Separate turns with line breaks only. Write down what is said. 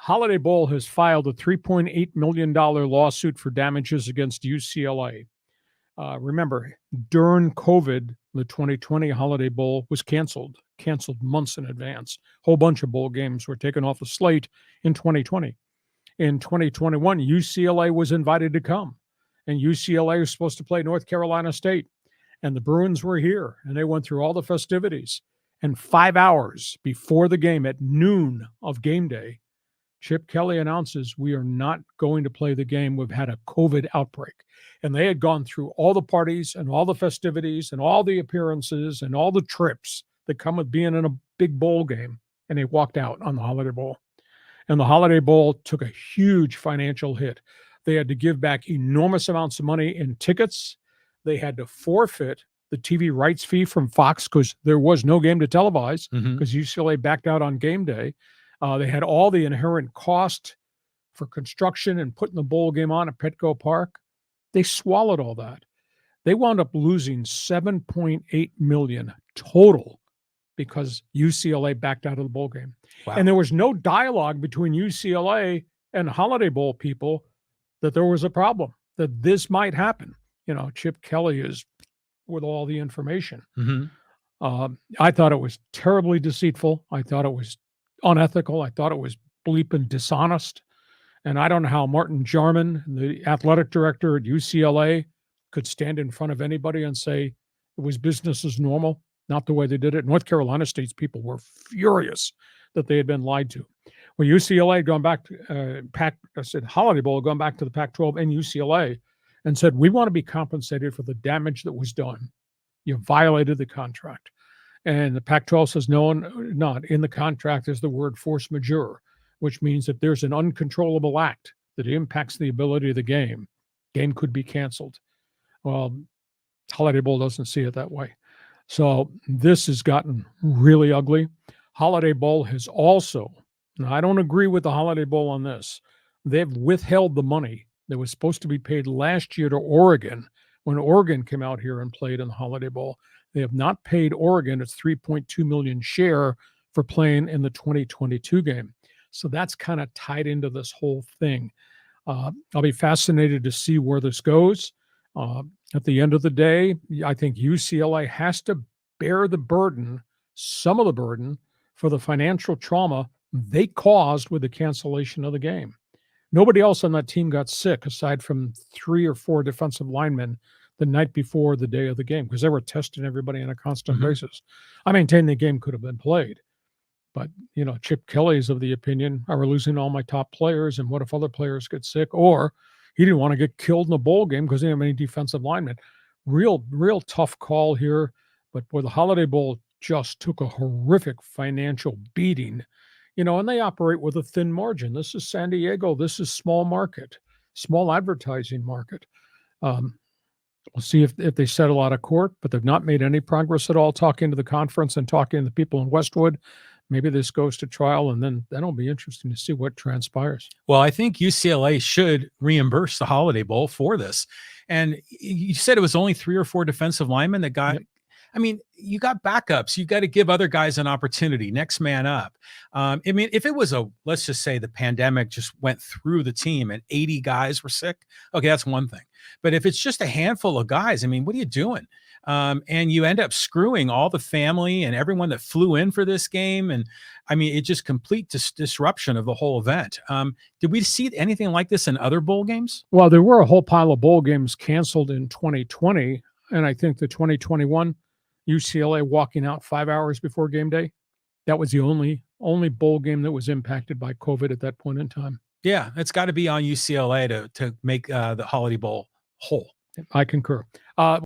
Holiday Bowl has filed a $3.8 million lawsuit for damages against UCLA. Remember, during COVID, the 2020 Holiday Bowl was canceled months in advance. A whole bunch of bowl games were taken off the slate in 2020. In 2021, UCLA was invited to come, and UCLA was supposed to play North Carolina State, and the Bruins were here, and they went through all the festivities. And 5 hours before the game, at noon of game day, Chip Kelly announces, we are not going to play the game. We've had a COVID outbreak. And they had gone through all the parties and all the festivities and all the appearances and all the trips that come with being in a big bowl game. And they walked out on the Holiday Bowl. And the Holiday Bowl took a huge financial hit. They had to give back enormous amounts of money in tickets. They had to forfeit the TV rights fee from Fox because there was no game to televise because UCLA backed out on game day. They had all the inherent cost for construction and putting the bowl game on at Petco Park. They swallowed all that. They wound up losing $7.8 million total because UCLA backed out of the bowl game. Wow. And there was no dialogue between UCLA and Holiday Bowl people that there was a problem, that this might happen. You know, Chip Kelly is with all the information. I thought it was terribly deceitful. I thought it was unethical. I thought it was bleeping dishonest. And I don't know how Martin Jarman, the athletic director at UCLA, could stand in front of anybody and say it was business as normal, not the way they did it. North Carolina State's people were furious that they had been lied to. Well, UCLA had gone back to Holiday Bowl had gone back to the Pac-12 and UCLA and said, we want to be compensated for the damage that was done. You violated the contract. And the Pac-12 says, no, not in the contract is the word force majeure, which means if there's an uncontrollable act that impacts the ability of the game could be canceled. Well, Holiday Bowl doesn't see it that way. So this has gotten really ugly. Holiday Bowl has also, now I don't agree with the Holiday Bowl on this, they've withheld the money that was supposed to be paid last year to Oregon when Oregon came out here and played in the Holiday Bowl. They have not paid Oregon its $3.2 million share for playing in the 2022 game. So that's kind of tied into this whole thing. I'll be fascinated to see where this goes. At the end of the day, I think UCLA has to bear the burden, some of the burden, for the financial trauma they caused with the cancellation of the game. Nobody else on that team got sick aside from 3 or 4 defensive linemen the night before the day of the game because they were testing everybody on a constant basis. I maintain the game could have been played. But, you know, Chip Kelly is of the opinion, I were losing all my top players, and what if other players get sick? Or he didn't want to get killed in the bowl game because he didn't have any defensive linemen. Real tough call here. But, boy, the Holiday Bowl just took a horrific financial beating. You know, and they operate with a thin margin. This is San Diego. This is small market, small advertising market. We'll see if they settle out of court, but they've not made any progress at all talking to the conference and talking to the people in Westwood. Maybe this goes to trial, and then that'll be interesting to see what transpires.
Well, I think UCLA should reimburse the Holiday Bowl for this. And you said it was only 3 or 4 defensive linemen that got I mean, you got backups. You got to give other guys an opportunity. Next man up. I mean, if it was let's just say the pandemic just went through the team and 80 guys were sick, okay, that's one thing. But if it's just a handful of guys, I mean, what are you doing? And you end up screwing all the family and everyone that flew in for this game. And I mean, it just complete disruption of the whole event. Did we see anything like this in other bowl games?
Well, there were a whole pile of bowl games canceled in 2020. And I think the 2021 UCLA walking out 5 hours before game day, that was the only bowl game that was impacted by COVID at that point in time.
Yeah, it's got to be on UCLA to make the Holiday Bowl whole.
I concur. Well,